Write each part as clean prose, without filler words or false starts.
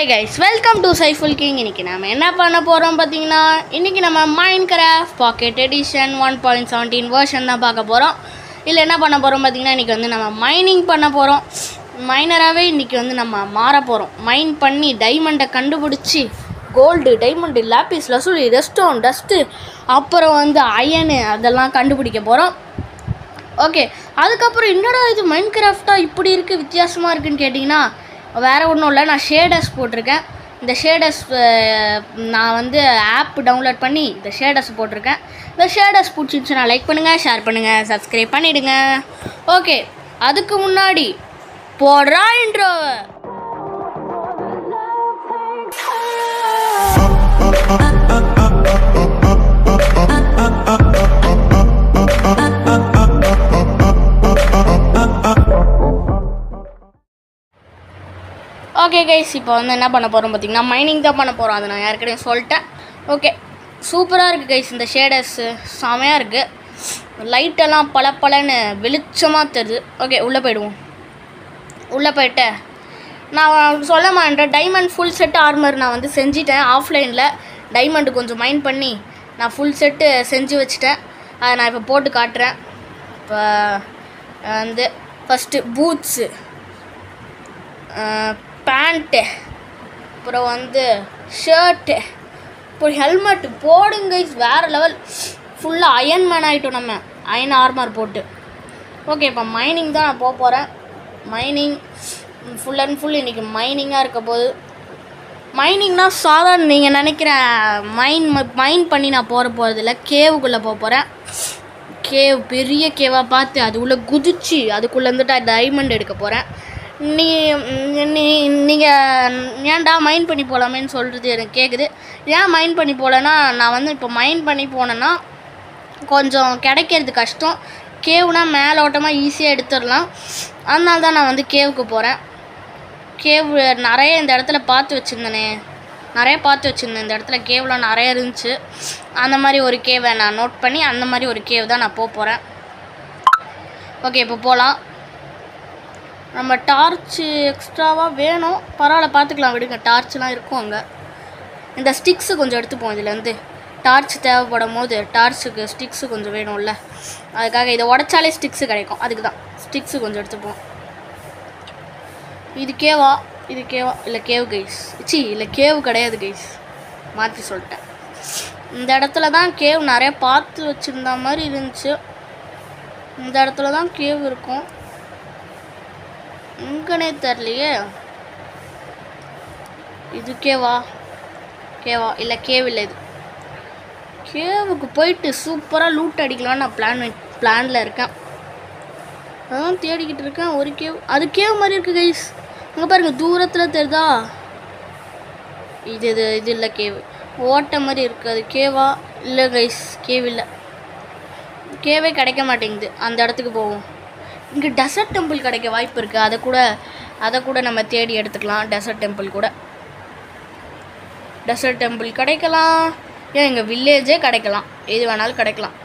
Hi guys, welcome to Saiful king. இன்றைக்கி நம்ம என்ன பண்ண போகிறோம் பார்த்தீங்கன்னா, இன்றைக்கி நம்ம மைன்கிராஃப்ட் பாக்கெட் எடிஷன் 1.17 வெர்ஷன் தான் பார்க்க போகிறோம். இதில் என்ன பண்ண போகிறோம் பார்த்தீங்கன்னா, இன்றைக்கி வந்து நம்ம மைனிங் பண்ண போகிறோம். மைனராகவே இன்றைக்கி வந்து நம்ம மாற போகிறோம். மைன் பண்ணி டைமண்டை கண்டுபிடிச்சி கோல்டு, டைமண்டு, லாப்பிஸ் லசூலி, ரெஸ்டோன், டஸ்ட்டு, அப்புறம் வந்து அயனு அதெல்லாம் கண்டுபிடிக்க போகிறோம். ஓகே, அதுக்கப்புறம் என்னடா இது மைன்கிராஃப்டாக இப்படி இருக்குது, வித்தியாசமாக இருக்குதுன்னு கேட்டிங்கன்னா, வேறு ஒன்றும் இல்லை. நான் ஷேடர்ஸ் போட்டிருக்கேன். இந்த ஷேடர்ஸ் நான் வந்து ஆப் டவுன்லோட் பண்ணி இந்த ஷேடர்ஸ் போட்டிருக்கேன். இந்த ஷேடர்ஸ் பிடிச்சிருந்துச்சுன்னா லைக் பண்ணுங்கள், ஷேர் பண்ணுங்கள், சப்ஸ்கிரைப் பண்ணிவிடுங்க. ஓகே, அதுக்கு முன்னாடி போடுறா இன்ட்ரோவை. ஓகே கைஸ், இப்போ வந்து என்ன பண்ண போகிறோம் பார்த்தீங்கன்னா, மைனிங் தான் பண்ண போகிறோம். அதை நான் ஏற்கனவே சொல்லிட்டேன். ஓகே, சூப்பராக இருக்குது கைஸ். இந்த ஷேடர்ஸு செமையாக இருக்குது. லைட்டெல்லாம் பளபளன்னு வெளிச்சமாக தெரியுது. ஓகே, உள்ளே போயிடுவோம். உள்ளே போயிட்டு நான் சொல்ல மாட்டேன், டைமண்ட் ஃபுல் செட் ஆர்மர் நான் வந்து செஞ்சிட்டேன். ஆஃப்லைனில் டைமண்டு கொஞ்சம் மைன் பண்ணி நான் ஃபுல் செட்டு செஞ்சு வச்சுட்டேன். அதை நான் இப்போ போட்டு காட்டுறேன். இப்போ வந்து ஃபஸ்ட்டு பூட்ஸு, பேண்ட்டு, அப்புறம் வந்து ஷர்ட்டு, அப்புறம் ஹெல்மெட்டு போடுங்க. வேறு லெவல், ஃபுல்லாக அயன் மேன் ஆகிட்டோம் நம்ம, அயன் ஆர்மர் போட்டு. ஓகே, இப்போ மைனிங் தான் நான் போக போகிறேன். மைனிங் ஃபுல் அண்ட் ஃபுல் இன்றைக்கி மைனிங்காக இருக்க போது. மைனிங்னா சாதாரண நீங்கள் நினைக்கிற மைன் பண்ணி நான் போகிறதில்ல. கேவுக்குள்ளே போக போகிறேன். கேவ், பெரிய கேவாக பார்த்து அது உள்ளே குதிச்சு அதுக்குள்ளே இருந்துட்டு டைமண்ட் எடுக்க போகிறேன். நீங்கள் ஏன்டா மைன் பண்ணி போகலாமேன்னு சொல்கிறது எனக்கு கேட்குது. ஏன் மைன் பண்ணி போகலன்னா, நான் வந்து இப்போ மைன் பண்ணி போனேன்னா கொஞ்சம் கிடைக்கிறது கஷ்டம். கேவுனா மேலோட்டமாக ஈஸியாக எடுத்துடலாம். அதனால தான் நான் வந்து கேவுக்கு போகிறேன். கேவ் நிறைய இந்த இடத்துல பார்த்து வச்சுருந்தேனே, இந்த இடத்துல கேவ்லாம் நிறைய இருந்துச்சு. அந்த மாதிரி ஒரு கேவை நான் நோட் பண்ணி அந்த மாதிரி ஒரு கேவ் தான் நான் போகிறேன். ஓகே, இப்போ போகலாம். நம்ம டார்ச்சு எக்ஸ்ட்ராவாக வேணும், பரவாயில்ல பார்த்துக்கலாம், விடுங்க. டார்ச்லாம் இருக்கும் அங்கே. இந்த ஸ்டிக்ஸு கொஞ்சம் எடுத்துப்போம். இதுலேருந்து டார்ச் தேவைப்படும் போது டார்ச்சுக்கு ஸ்டிக்ஸு கொஞ்சம் வேணும்ல, அதுக்காக இதை உடச்சாலே ஸ்டிக்ஸு கிடைக்கும். அதுக்கு தான் ஸ்டிக்ஸு கொஞ்சம் எடுத்துப்போம். இது கேவா இல்லை கேவ் கைஸ், இல்லை கேவ் கிடையாது கைஸ், மாற்றி சொல்லிட்டேன். இந்த இடத்துல தான் கேவ் நிறைய பார்த்து வச்சுருந்த மாதிரி இருந்துச்சு. இந்த இடத்துல தான் கேவ் இருக்கும். இங்கனே தெரியலையே. இது கேவா இல்லை கேவ் இல்லை. இது கேவுக்கு போயிட்டு சூப்பராக லூட் அடிக்கலான்னு நான் பிளானில் இருக்கேன். அதான் தேடிக்கிட்டு இருக்கேன். ஒரு கேவ், அது கேவ் மாதிரி இருக்குது கைஸ். அங்கே பாருங்கள், தூரத்தில் தெரியுதா? இது இல்லை கேவ், ஓட்ட மாதிரி இருக்குது. அது கேவா? இல்லை கைஸ், கேவ் இல்லை. கேவே கிடைக்க மாட்டேங்குது. அந்த இடத்துக்கு போவோம். இங்கே டெசர்ட் டெம்பிள் கிடைக்க வாய்ப்பு இருக்குது. அதை கூட நம்ம தேடி எடுத்துக்கலாம். டெசர்ட் டெம்பிள் கிடைக்கலாம். ஏன் எங்கள் வில்லேஜே கிடைக்கலாம், எது வேணாலும் கிடைக்கலாம்.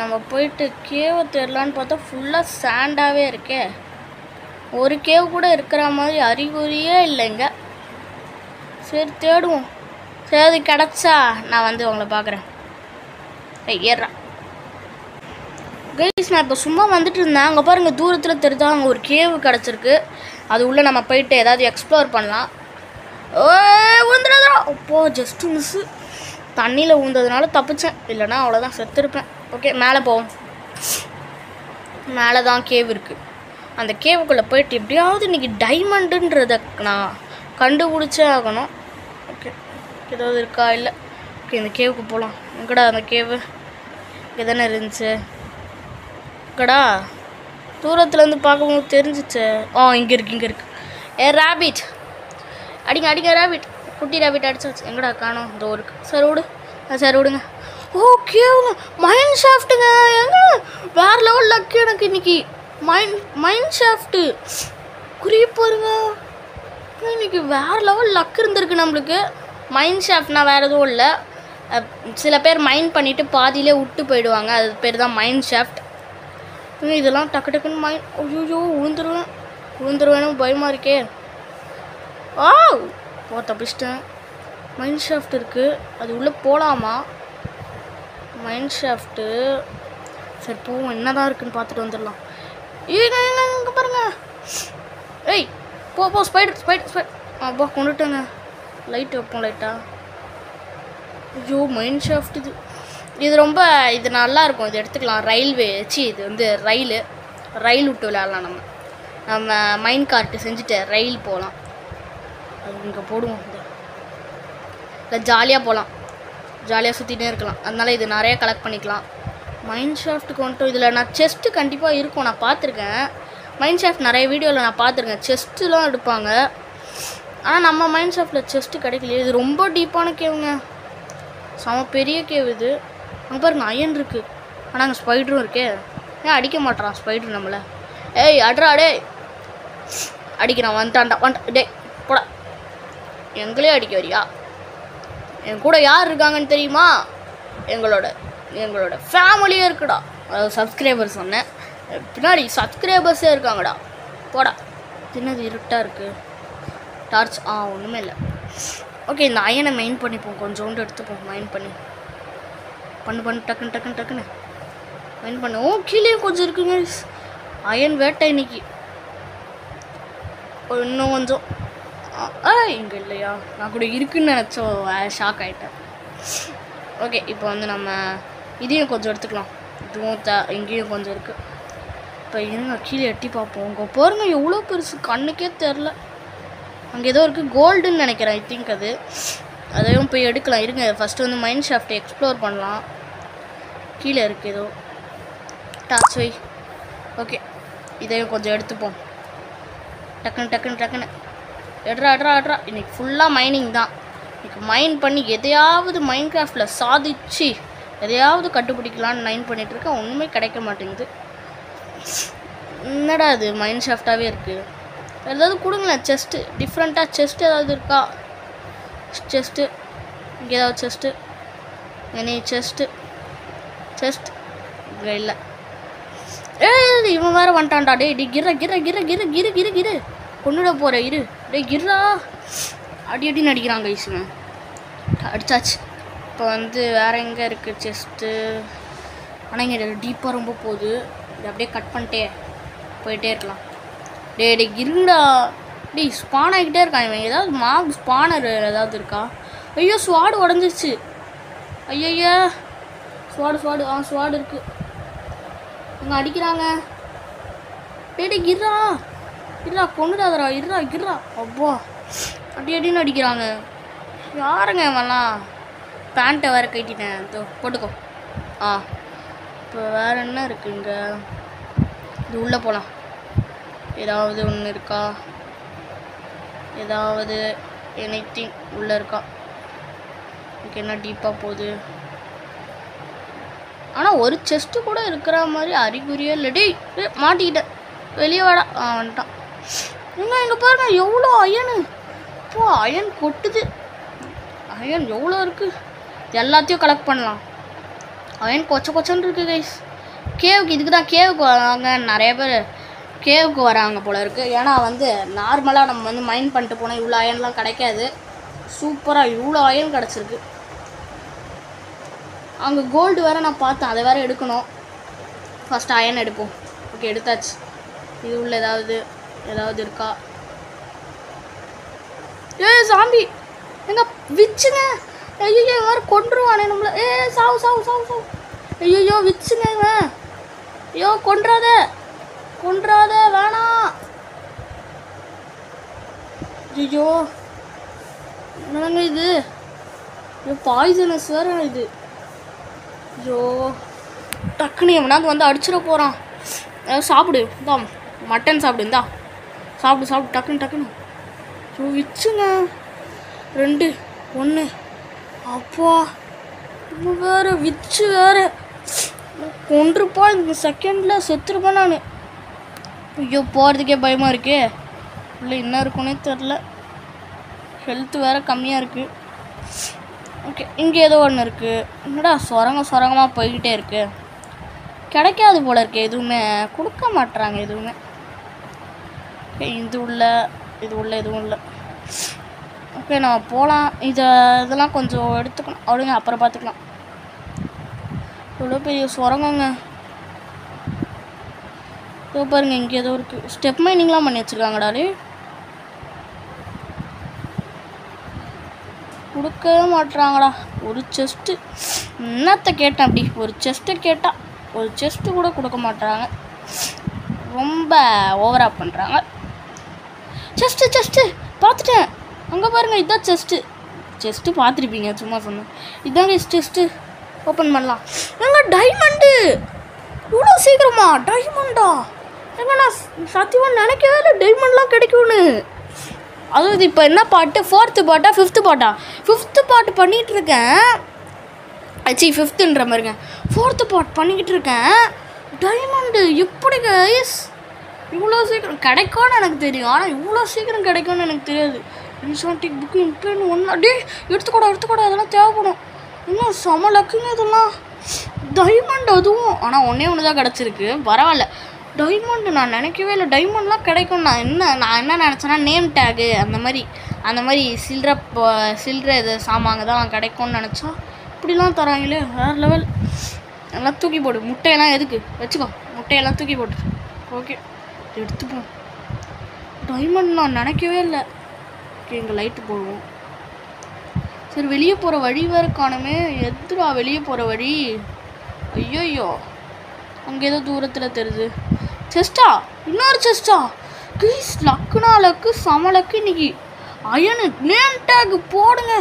நம்ம போயிட்டு கேவை தேடலான்னு பார்த்தா ஃபுல்லாக சாண்டாகவே இருக்கே. ஒரு கேவ் கூட இருக்கிற மாதிரி அறிகுறியே இல்லைங்க. சரி, தேடுவோம். சரி, அது கிடச்சா நான் வந்து உங்களை பார்க்குறேன். ஏறா கைஸ், நான் இப்போ சும்மா வந்துட்டு இருந்தேன். அங்கே பாருங்கள், தூரத்தில் தெரிஞ்சா அங்கே ஒரு கேவு கிடச்சிருக்கு. அது உள்ளே நம்ம போயிட்டு ஏதாவது எக்ஸ்ப்ளோர் பண்ணலாம். விழுந்துடாதா? அப்போ ஜஸ்ட்டு மிஸ்ஸு. தண்ணியில் விழுந்ததுனால தப்பிச்சேன், இல்லைனா அவ்வளோதான், செத்துருப்பேன். ஓகே, மேலே போவோம். மேலே தான் கேவ் இருக்குது. அந்த கேவுக்குள்ளே போயிட்டு எப்படியாவது இன்றைக்கி டைமண்டுன்றதை நான் கண்டுபிடிச்சே ஆகணும். ஓகே, ஏதாவது இருக்கா? இல்லை. ஓகே, இந்த கேவுக்கு போகலாம். எங்கடா அந்த கேவு? இங்கே தானே இருந்துச்சு. கடா தூரத்துலேருந்து பார்க்கும்போது தெரிஞ்சிச்சு. இங்கே இருக்குது. ரேபிட் அடிங்க ரேபிட், குட்டி ரேபிட் அடிச்சாச்சு. எங்கடா காணோம்? இதோ இருக்குது. சரி விடுங்க. கேவுங்க, மைன் ஷாஃப்ட்டுங்க. எங்க வேறு லெவல் லக்கு எனக்கு இன்னைக்கு. மைன் ஷாஃப்ட்டு குறிப்பாருங்க, இன்னைக்கு வேறு லெவல் லக் இருந்திருக்கு நம்மளுக்கு. மைன் ஷாஃப்ட்னா வேறு எதுவும் இல்லை. சில பேர் மைன் பண்ணிவிட்டு பாதியிலே விட்டு போயிடுவாங்க, அது பேர் தான் மைன் ஷாஃப்ட். இதெல்லாம் டக்குன்னு மைன். ஐயோ, விழுந்துருவேன்னு பயமாக இருக்கே. ஆ தப்பிச்சிட்டேன். மைண்ட் ஷாஃப்ட் இருக்குது, அது உள்ளே போகலாமா? மைண்ட் ஷாஃப்ட்டு சரி போவோம், என்ன தான் இருக்குன்னு பார்த்துட்டு வந்துடலாம். இங்கே பாருங்க. ஏய் போ ஸ்பைடர் அப்பா கொண்டுட்டேங்க. லைட் வைப்போம் லைட்டாக. ஐயோ மைண்ட் ஷாஃப்ட் இது ரொம்ப இது நல்லாயிருக்கும், இது எடுத்துக்கலாம். ரயில்வே இது வந்து ரயில் விட்டு விளையாடலாம். நம்ம மைண்ட் கார்ட்டு செஞ்சுட்டு ரயில் போகலாம். அது இங்கே போடுவோம், இல்லை ஜாலியாக போகலாம், ஜாலியாக சுற்றிட்டே இருக்கலாம். அதனால் இது நிறைய கலெக்ட் பண்ணிக்கலாம். மைண்ட் ஷாஃப்ட்டுக்கு வந்துட்டு இதில் நான் செஸ்ட்டு கண்டிப்பாக இருக்கும், நான் பார்த்துருக்கேன். மைண்ட் ஷாஃப்ட் நிறைய வீடியோவில் நான் பார்த்துருக்கேன், செஸ்ட்டுலாம் எடுப்பாங்க. ஆனால் நம்ம மைண்ட் ஷாஃப்ட்டில் செஸ்ட்டு கிடைக்கலையே. இது ரொம்ப டீப்பான கேவுங்க, செம பெரிய கேவ் இது. அங்கே பாருங்க அயன் இருக்குது, ஆனால் அங்கே ஸ்பைடரும் இருக்கே. ஏன் அடிக்க மாட்டான் ஸ்பைடர் நம்மளை? ஏய் அட்ரா டே, அடிக்கிறான். வந்துட்டான் டே போட. எங்களே அடிக்க வரியா? என் கூட யார் இருக்காங்கன்னு தெரியுமா? எங்களோட ஃபேமிலியே இருக்குடா. அதாவது சப்ஸ்கிரைபர் சொன்னேன், பின்னாடி சப்ஸ்கிரைபர்ஸே இருக்காங்கடா. போடா. தின்னது இருட்டாக இருக்குது. டார்ச் ஒன்றுமே இல்லை. ஓகே இந்த அயனை மெயின் பண்ணிப்போம், கொஞ்சோண்டு எடுத்துப்போம். மைண்ட் பண்ணி பண்ணு டக்குன்னு மைண்ட் பண்ணு. கீழே கொஞ்சம் இருக்குங்க அயன் வேட்டை இன்னைக்கு. இன்னும் கொஞ்சம் இங்கே இல்லையா? நான் கூட இருக்குன்னு நினச்சோம், ஷாக் ஆகிட்டேன். ஓகே இப்போ வந்து நம்ம இதையும் கொஞ்சம் எடுத்துக்கலாம். இதுவும் இங்கேயும் கொஞ்சம் இருக்குது. இப்போ இருங்க கீழே எட்டி பார்ப்போம். உங்கள் பாருங்க எவ்வளோ பெருசு, கண்ணுக்கே தெரில. அங்கே ஏதோ இருக்குது, கோல்டுன்னு நினைக்கிறேன். ஐ திங்க் அதையும் போய் எடுக்கலாம். இருங்க ஃபஸ்ட்டு வந்து மைண்ட் ஷாஃப்ட்டை எக்ஸ்ப்ளோர் பண்ணலாம். கீழே இருக்குது ஏதோ டார்ச் வை. ஓகே இதையும் கொஞ்சம் எடுத்துப்போம். டக்குன்னு எட்ரா. இன்றைக்கி ஃபுல்லாக மைனிங் தான். இன்றைக்கி மைண்ட் பண்ணி எதையாவது மைண்ட் கிராஃப்டில் சாதிச்சு எதையாவது கண்டுபிடிக்கலான்னு பண்ணிகிட்ருக்கேன். ஒன்றுமே கிடைக்க மாட்டேங்குது. என்னடா அது மைண்ட் ஷாஃப்டாகவே இருக்குது. ஏதாவது கொடுங்களேன் செஸ்ட்டு, டிஃப்ரெண்ட்டாக செஸ்ட் ஏதாவது இருக்கா? செஸ்ட்டு இங்கே ஏதாவது செஸ்ட்டு, எனி செஸ்ட்டு இங்கே இல்லை. இவன் வேறு வந்துட்டான்டா. டே கிர கொண்டுட போகிற இரு. டே கிர்ரா அடின்னு அடிக்கிறாங்க ஐஸுங்க. அடித்தாச்சு. இப்போ வந்து வேறு எங்கே இருக்குது செஸ்ட்டு? ஆனால் இங்கே டீப்பாக ரொம்ப போகுது. இது அப்படியே கட் பண்ணிட்டே போயிட்டே இருக்கலாம். டே இருங்கடா. ஸ்பான் ஆகிக்கிட்டே இருக்கான் இவன். ஏதாவது ஸ்பானர் ஏதாவது இருக்கா? ஐயோ ஸ்வாடு உடஞ்சிருச்சு. ஐயய்யா ஸ்வாடு ஸ்வாடு இருக்குது. இங்கே அடிக்கிறாங்க. டே கிர்ரா கொண்டுடாதரா. கிர்ரா அப்பா அடின்னு அடிக்கிறாங்க. யாருங்க இவெல்லாம்? பேண்ட்டை வேறு கட்டிட்டேன். போட்டுக்கோ. இப்போ வேறு என்ன இருக்குது இங்கே? இது உள்ளே போகலாம். ஏதாவது ஒன்று இருக்கா? ஏதாவது எனிதிங் உள்ளே இருக்கா? எனக்கு என்ன டீப்பாக போகுது. ஆனால் ஒரு செஸ்ட்டு கூட இருக்கிற மாதிரி அறிகுறியே இல்லை. மாட்டிக்கிட்டேன். வெளியே வாடா. வந்துட்டான். இங்கே பாருங்க எவ்வளோ அயனு. இப்போ அயன் கொட்டுது. அயன் எவ்வளோ இருக்குது. எல்லாத்தையும் கலெக்ட் பண்ணலாம். அயன் கொச்சன்னு இருக்குது கைஸ். கேவுக்கு இதுக்கு தான் கேவுக்கு வராங்க நிறைய பேர். கேவுக்கு வராங்க போல இருக்குது. ஏன்னா வந்து நார்மலாக நம்ம வந்து மைண்ட் பண்ணிட்டு போனால் இவ்வளோ அயன்லாம் கிடைக்காது. சூப்பராக இவ்வளோ அயன் கிடச்சிருக்கு. அங்கே கோல்டு வேறு நான் பார்த்தேன், அதை வேறு எடுக்கணும். ஃபஸ்ட்டு அயன் எடுப்போம். ஓகே எடுத்தாச்சு. இது உள்ள ஏதாவது இருக்கா? சாம்பி எங்க விச்சுங்க. ஐயோ வேறு கொன்றுவானே நம்மள. சாவு. ஐயோ விச்சுங்க இவன். ஐயோ கொன்றாத வேணாம். ஐயோ என்னங்க இது? பாய்சனஸ் வேறு இது. ஐயோ டக்குன்னு எவனாவது வந்து அடிச்சிட போகிறான். சாப்பிடு இந்தா, மட்டன் சாப்பிடு. இந்தா சாப்பிடு டக்குன்னு. ஐயோ விச்சுங்க 2 1. அப்பா இவன் வேறு விச்சு வேறு கொன்றுப்பா. இந்த செகண்டில் செத்துருப்பேன் நான். ஐயோ போகிறதுக்கே பயமாக இருக்கே. இல்லை என்ன இருக்குன்னே தெரில. ஹெல்த்து வேறு கம்மியாக இருக்குது. ஓகே இங்கே ஏதோ ஒன்று இருக்குது. என்னடா சுரங்கமாக போய்கிட்டே இருக்குது. கிடைக்காது போல இருக்கு. எதுவுமே கொடுக்க மாட்டுறாங்க எதுவுமே. இது உள்ள எதுவும் இல்லை. ஓகே நம்ம போகலாம். இதெல்லாம் கொஞ்சம் எடுத்துக்கணும். அப்படிங்க அப்புறம் பார்த்துக்கலாம். இவ்வளோ பெரிய சுரங்கங்க. இதோ பாருங்க, இங்கே ஏதோ இருக்குது. ஸ்டெப் மைனிங்லாம் பண்ணி வச்சுருக்காங்கடாலே. கொடுக்கவே மாட்டுறாங்கடா. ஒரு செஸ்ட்டு என்னத்தை கேட்டேன், அப்படி ஒரு செஸ்ட்டை கேட்டால் ஒரு செஸ்ட்டு கூட கொடுக்க மாட்டுறாங்க. ரொம்ப ஓவராக பண்ணுறாங்க. செஸ்ட்டு பார்த்துட்டேன். அங்கே பாருங்கள், இதுதான் செஸ்ட்டு பார்த்துருப்பீங்க, சும்மா சொன்னேன். இதாங்க செஸ்ட்டு. ஓப்பன் பண்ணலாம். எங்க டைமண்டு இவ்வளோ சீக்கிரமா? டைமண்டா எங்க? நான் சத்தியமாக நினைக்கவே இல்லை டைமண்ட்லாம் கிடைக்கும்னு. அதாவது இப்போ என்ன பாட்டு, 4th பாட்டா 5th பாட்டா? 5th பாட்டு பண்ணிகிட்ருக்கேன். ஆச்சு 5th மாதிரிங்க. 4th பாட் பண்ணிக்கிட்டு இருக்கேன். டைமண்டு எப்படி கைஸ் இவ்வளோ சீக்கிரம் கிடைக்கும்னு எனக்கு தெரியும், ஆனால் இவ்வளோ சீக்கிரம் கிடைக்கும்னு எனக்கு தெரியாது. இன்சான்டிக் புக்கு இம்ப்ளேன்னு ஒன்றா டே எடுத்துக்கூட அதெல்லாம் தேவைப்படும். இன்னும் செம லக்குங்க இதெல்லாம். டைமண்ட் அதுவும், ஆனால் ஒன்று தான் கிடச்சிருக்கு. பரவாயில்ல. டைமண்டு நான் நினைக்கவே இல்லை டைமண்ட்லாம் கிடைக்கும். நான் என்ன நினச்சேன்னா நேம் டேகு அந்த மாதிரி சில்லற இது சாமாங்க தான் கிடைக்கும்னு நினச்சா இப்படிலாம் தராங்களே, வேறு லெவல். எல்லாம் தூக்கி போடு. முட்டையெல்லாம் எதுக்கு வச்சுக்கோ, முட்டையெல்லாம் தூக்கி போட்டு. ஓகே எடுத்துப்போம். டைமண்ட் நான் நினைக்கவே இல்லை. ஓகே இங்கே லைட்டு போடுவோம். சரி வெளியே போகிற வழி வேறு காணுமே. எதுடா வெளியே போகிற வழி? ஐயோ அங்கே ஏதோ தூரத்தில் தெரியுது. செஸ்டா, இன்னொரு செஸ்டா. ப்ளீஸ் லக்குனா லக்கு, செம லக்கு இன்னைக்கு. அயனு நேம் டேக் போடுங்க.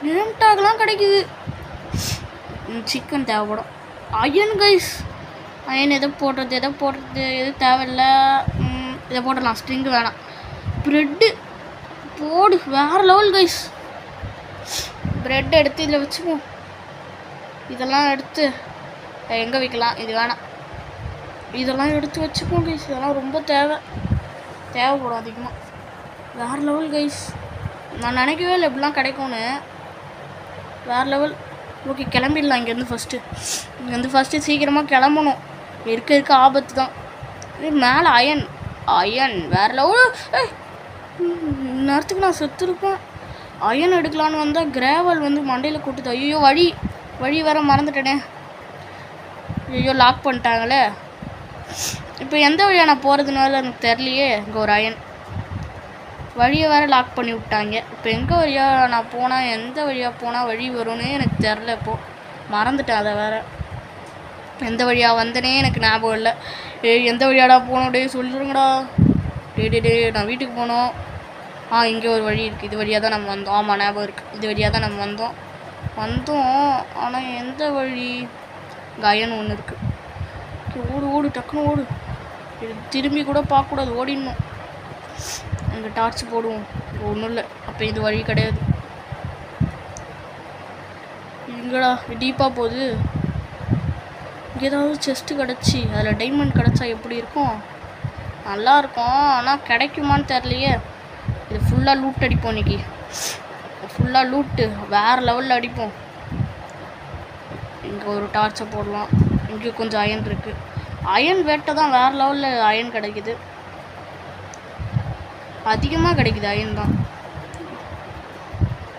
நேம் டேக்லாம் கிடைக்குது. சிக்கன் தேவைப்படும். அயன் கைஸ், அயன் எதை போடுறது எது தேவையில்லை. இதை போடலாம். ஸ்ட்ரிங்கு வேணாம். ப்ரெட்டு போடு. வேறு லெவல் கைஸ். ப்ரெட் எடுத்து இதில் வச்சுப்போம். இதெல்லாம் எடுத்து எங்கே வைக்கலாம்? இது வேணாம். இதெல்லாம் எடுத்து வச்சுப்போம் கைஸ். இதெல்லாம் ரொம்ப தேவைப்படும் அதிகமாக. வேறு லெவல் கைஸ். நான் நினைக்கவே இல்லை இப்படிலாம் கிடைக்கும்னு. வேறு லெவல். ஓகே கிளம்பிடலாம் இங்கேருந்து ஃபஸ்ட்டு சீக்கிரமாக கிளம்பணும். இருக்க ஆபத்து தான். இது மேலே அயன் வேறு லெவல். நேரத்துக்கு நான் செத்துருப்பேன். அயன் எடுக்கலான்னு வந்தால் கிராவல் வந்து மண்டையில் கொட்டுது. ஐயோ வழி வேற மறந்துட்டேனே. ஐயோ லாக் பண்ணிட்டாங்களே. இப்போ எந்த வழியாக நான் போகிறதுனால எனக்கு தெரியலையே. இங்கே ஒரு அயன் வழியை வேறு லாக் பண்ணி விட்டாங்க. இப்போ எங்கே வழியாக நான் போனால், எந்த வழியாக போனால் வழி வரும்னே எனக்கு தெரில. இப்போது மறந்துட்டேன் அதை வேறு. எந்த வழியாக வந்தனே எனக்கு ஞாபகம் இல்லை. எந்த வழியாடா போனோம்? டே சொல்லிடுங்கடா. டே நான் வீட்டுக்கு போனோம். இங்கே ஒரு வழி இருக்குது. இது வழியாக தான் நம்ம வந்தோம். ஆமாம் ஞாபகம் இருக்குது. இது வழியாக தான் நம்ம வந்தோம். ஆனால் எந்த வழி? அயன் ஒன்று இருக்குது. ஓடு டக்குன்னு ஓடு. திரும்பி கூட பார்க்கக்கூடாது, ஓடிடணும். அங்கே டார்ச் போடுவோம். ஒன்றும் இல்லை. அப்போ இது வழி கிடையாது. இங்கடா டீப்பாக போகுது. இங்கே ஏதாவது செஸ்ட்டு கிடச்சி அதில் டைமண்ட் கிடச்சா எப்படி இருக்கும்? நல்லாயிருக்கும், ஆனால் கிடைக்குமான்னு தெரியலையே. இது ஃபுல்லாக லூட் அடிப்போம் இன்றைக்கி. ஃபுல்லாக லூட்டு வேறு லெவலில் அடிப்போம். இங்கே ஒரு டார்ச்சை போடலாம். இங்கே கொஞ்சம் அயன் இருக்குது. அயன் வேட்டை தான் வேறு லெவலில் அயன் கிடைக்குது. அதிகமாக கிடைக்குது அயன் தான்.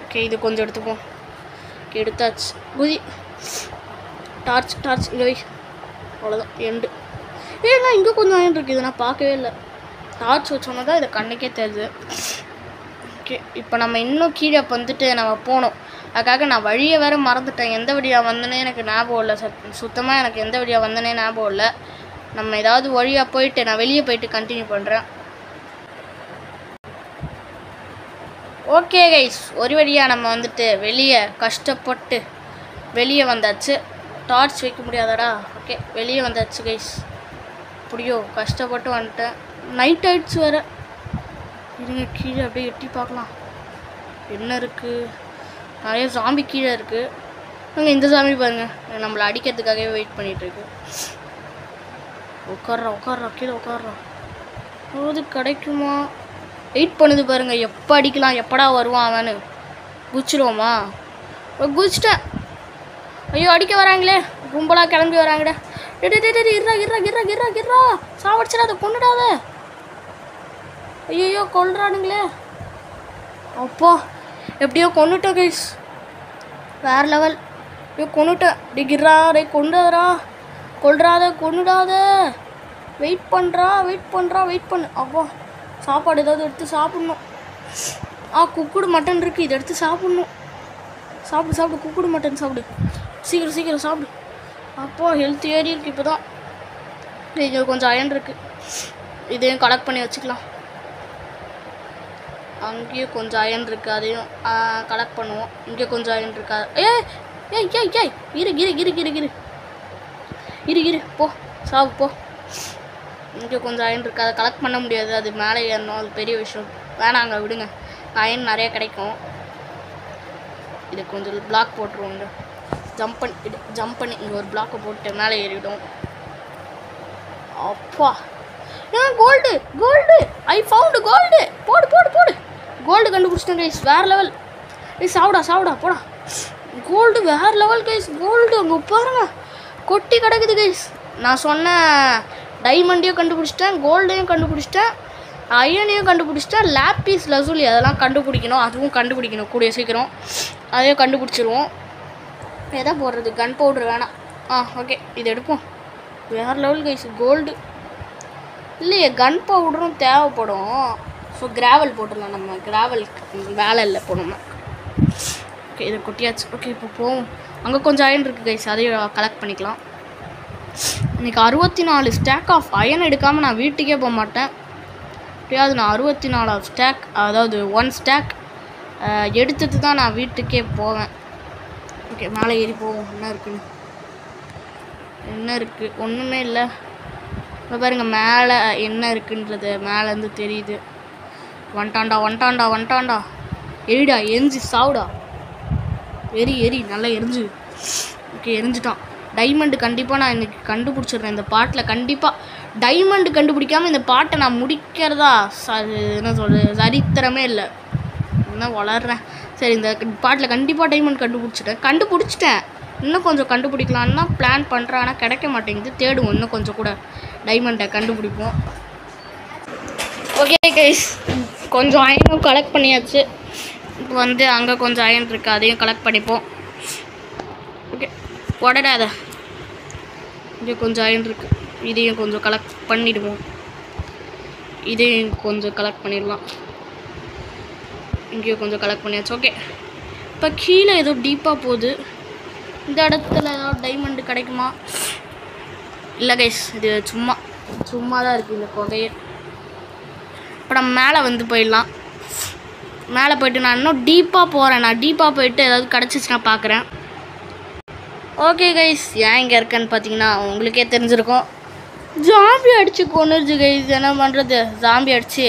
ஓகே இது கொஞ்சம் எடுத்துப்போம். ஓகே எடுத்தாச்சு. குதி. டார்ச் இங்கே வை. அவ்வளோதான் எண்டு. ஏங்க இங்கே கொஞ்சம் அயன் இருக்குது. இதை நான் பார்க்கவே இல்லை. டார்ச் வச்சோன்னா தான் இதை கண்ணுக்கே தெரியுது. ஓகே இப்போ நம்ம இன்னும் கீழே வந்துட்டு நம்ம போகணும். அதுக்காக நான் வழியை வேறு மறந்துட்டேன். எந்த வழியாக வந்தனே எனக்கு ஞாபகம் இல்லை. சுத்தமாக எனக்கு எந்த வழியாக வந்தனே ஞாபகம் இல்லை. நம்ம ஏதாவது வழியாக போயிட்டு நான் வெளியே போயிட்டு கண்டினியூ பண்ணுறேன். ஓகே கைஸ், ஒரு வழியாக நம்ம வந்துட்டு வெளியே கஷ்டப்பட்டு வெளியே வந்தாச்சு. டார்ச் வைக்க முடியாதடா. ஓகே வெளியே வந்தாச்சு கைஸ். அப்படியோ கஷ்டப்பட்டு வந்துட்டேன். நைட் ஆயிடுச்சு வேறு. இருங்க கீழே அப்படியே எட்டி பார்க்கலாம் என்ன இருக்குது. நிறைய சாமி கீழே இருக்குது. அங்கே இந்த சாமி பாருங்கள், நம்மளை அடிக்கிறதுக்காகவே வெயிட் பண்ணிகிட்ருக்கு. உட்கார்றா கீழே உட்கார்றா. அது கிடைக்குமா? வெயிட் பண்ணுது பாருங்கள். எப்போ அடிக்கலாம், எப்படா வருவான் அவனு. குதிச்சிடுவோமா? குதிச்சிட்டேன். ஐயோ அடிக்க வராங்களே, கும்பலாக கிளம்பி வராங்கடா. இறா சாவடிச்சிடாத, கொண்டுடாத. ஐயோ கொல்றானுங்களே. அப்பா எப்படியோ கொண்டுட்டேன் கைஸ். வேறு லெவல். எப்படியோ கொண்டுட்டேன். டிகிரா டே கொண்டுறா கொண்டுடாத. வெயிட் பண்ணு. அப்பா சாப்பாடு ஏதாவது எடுத்து சாப்பிட்ணும். குக்குடு மட்டன் இருக்குது, இதை எடுத்து சாப்பிட்ணும். சாப்பிடு குக்குடு மட்டன் சாப்பிடு. சீக்கிரம் சாப்பிடு. அப்போ ஹெல்த் ஏறி இருக்குது இப்போ தான். இது கொஞ்சம் அயன் இருக்குது, இதையும் கலெக்ட் பண்ணி வச்சுக்கலாம். அங்கேயும் கொஞ்சம் அயன் இருக்குது, அதையும் கலெக்ட் பண்ணுவோம். இங்கே கொஞ்சம் அயன் இருக்கா? இரு போ சாவு போ. இங்கே கொஞ்சம் அயன் இருக்குது, அதை கலெக்ட் பண்ண முடியாது, அது மேலே ஏறணும், அது பெரிய விஷயம். வேணாங்க விடுங்க, அயன் நிறைய கிடைக்கும். இது கொஞ்சம் பிளாக் போட்டுருவோங்க. ஜம்ப் பண்ணி இங்கே ஒரு பிளாக்கை போட்டு மேலே ஏறிவிடும். அப்பா கோல்டு ஐ ஃபவுண்ட் கோல்டு. போடு கோல்டு கண்டுபிடிச்சிட்டேன் கைஸ். வேறு லெவல். சாப்பிடா போடா. கோல்டு வேறு லெவல் கைஸ். கோல்டு அங்கே பாருங்க கொட்டி கிடக்குது கைஸ். நான் சொன்ன டைமண்டையும் கண்டுபிடிச்சிட்டேன், கோல்டையும் கண்டுபிடிச்சிட்டேன், அயனையும் கண்டுபிடிச்சிட்டேன், லாப்பிஸ் லசூலி அதெல்லாம் கண்டுபிடிக்கணும். அதுவும் கண்டுபிடிக்கணும் கூடிய சீக்கிரம். அதையும் கண்டுபிடிச்சிருவோம். எதை போடுறது? கன் பவுட்ரு வேணாம். ஓகே இது எடுப்போம். வேறு லெவல் கைஸ். கோல்டு இல்லையே, கன் பவுடரும் தேவைப்படும். ஸோ கிராவல் போட்டுடலாம். நம்ம கிராவல் வேலை இல்லை போனோம்னா. ஓகே இதை கொட்டியாச்சு. ஓகே இப்போ போவோம். அங்கே கொஞ்சம் அயன் இருக்குது கைஸ், அதையும் கலெக்ட் பண்ணிக்கலாம். இன்றைக்கி 64 ஸ்டாக் ஆஃப் அயன் எடுக்காமல் நான் வீட்டுக்கே போக மாட்டேன். எப்படியாவது நான் 64 ஸ்டாக், அதாவது 1 ஸ்டாக் எடுத்துட்டு தான் நான் வீட்டுக்கே போவேன். ஓகே மேலே ஏறி போவோம். என்ன இருக்குது? ஒன்றுமே இல்லை. இப்போ பாருங்க மேலே என்ன இருக்குன்றது மேலேருந்து தெரியுது. வந்துட்டான்டா. எரிடா, எரிஞ்சு சாவுடா. எரி நல்லா எரிஞ்சு. ஓகே எரிஞ்சிட்டான். டைமண்டு கண்டிப்பாக நான் இன்றைக்கி கண்டுபிடிச்சிடுறேன். இந்த பாட்டில் கண்டிப்பாக டைமண்டு கண்டுபிடிக்காமல் இந்த பாட்டை நான் முடிக்கிறதா என்ன சொல்கிறது சரித்திரமே இல்லை. என்ன வளர்றேன். சரி இந்த பாட்டில் கண்டிப்பாக டைமண்ட் கண்டுபிடிச்சிட்டேன். இன்னும் கொஞ்சம் கண்டுபிடிக்கலான்னு தான் பிளான் பண்ணுறேன், ஆனால் கிடைக்க மாட்டேங்குது. தேடுவோம், இன்னும் கொஞ்சம் கூட டைமண்டை கண்டுபிடிப்போம். ஓகே கைஸ், கொஞ்சம் அயனும் கலெக்ட் பண்ணியாச்சு. இப்போ அங்கே கொஞ்சம் அயன் இருக்குது, அதையும் கலெக்ட் பண்ணிப்போம். ஓகே உடனே இங்கே கொஞ்சம் அயன் இருக்குது, இதையும் கொஞ்சம் கலெக்ட் பண்ணிடுவோம். இதையும் கொஞ்சம் கலெக்ட் பண்ணிடலாம். இங்கேயும் கொஞ்சம் கலெக்ட் பண்ணியாச்சு. ஓகே இப்போ கீழே ஏதோ டீப்பாக போகுது. இந்த இடத்துல ஏதாவது டைமண்டு கிடைக்குமா? இல்லை கைஸ், இது சும்மா தான் இருக்குது இந்த குகையே. இப்போ நம்ம மேலே போயிடலாம். மேலே போய்ட்டு நான் இன்னும் டீப்பாக போகிறேன். நான் டீப்பாக போயிட்டு ஏதாவது கிடச்சிச்சுன்னா பார்க்குறேன். ஓகே கைஸ், ஏன் இங்கே இருக்கேன்னு பார்த்தீங்கன்னா உங்களுக்கே தெரிஞ்சிருக்கும். ஜாம்பி அடித்து கொன்னுருச்சு கைஸ். என்ன பண்ணுறது? ஜாம்பி அடித்து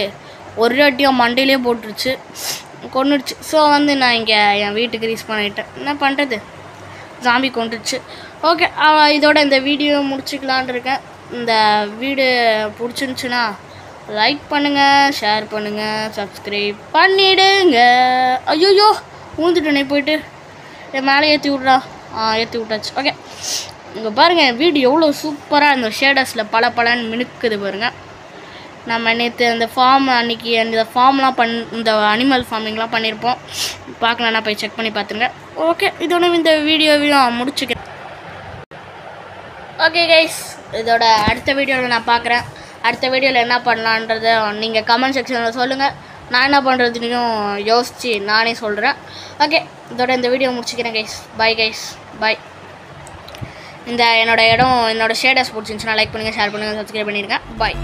ஒரு அட்டியாக மண்டையிலே போட்டுருச்சு, கொன்னுடுச்சு. ஸோ நான் இங்கே என் வீட்டுக்கு ரீச் பண்ணிட்டேன். என்ன பண்ணுறது? ஜாம்பி கொண்டுருச்சு. ஓகே இதோட இந்த வீடியோ முடிச்சுக்கலான் இருக்கேன். இந்த வீடியோ பிடிச்சிருந்துச்சுன்னா லைக் பண்ணுங்கள், ஷேர் பண்ணுங்கள், சப்ஸ்கிரைப் பண்ணிவிடுங்க. ஐயோ ஊந்துட்டனே போயிட்டு. என் மேலே ஏற்றி விட்டாச்சு. ஓகே இங்கே பாருங்கள் வீடியோ எவ்வளோ சூப்பராக இந்த ஷேடர்ஸில் பலன்னு மினுக்குது பாருங்கள். நம்ம நேற்று அந்த அன்றைக்கி அந்த ஃபார்ம்லாம் இந்த அனிமல் ஃபார்மிங்லாம் பண்ணியிருப்போம். பார்க்கலன்னா போய் செக் பண்ணி பார்த்துங்க. ஓகே இதோட இந்த வீடியோவையும் முடிச்சுக்கிறேன். ஓகே கைஸ், இதோட அடுத்த வீடியோவில் நான் பார்க்குறேன். அடுத்த வீடியோவில் என்ன பண்ணலான்றதை நீங்கள் கமெண்ட் செக்ஷனில் சொல்லுங்கள். நான் என்ன பண்ணுறதுனையும் யோசித்து நானே சொல்கிறேன். ஓகே இதோட இந்த வீடியோ முடிச்சுக்கிறேன் கைஸ். பாய் கைஸ், பாய். என்னோட ஷேடர்ஸ் பிடிச்சிருந்துச்சுன்னா லைக் பண்ணுங்கள், ஷேர் பண்ணுங்கள், சப்ஸ்கிரைப் பண்ணிடுங்க. பாய்.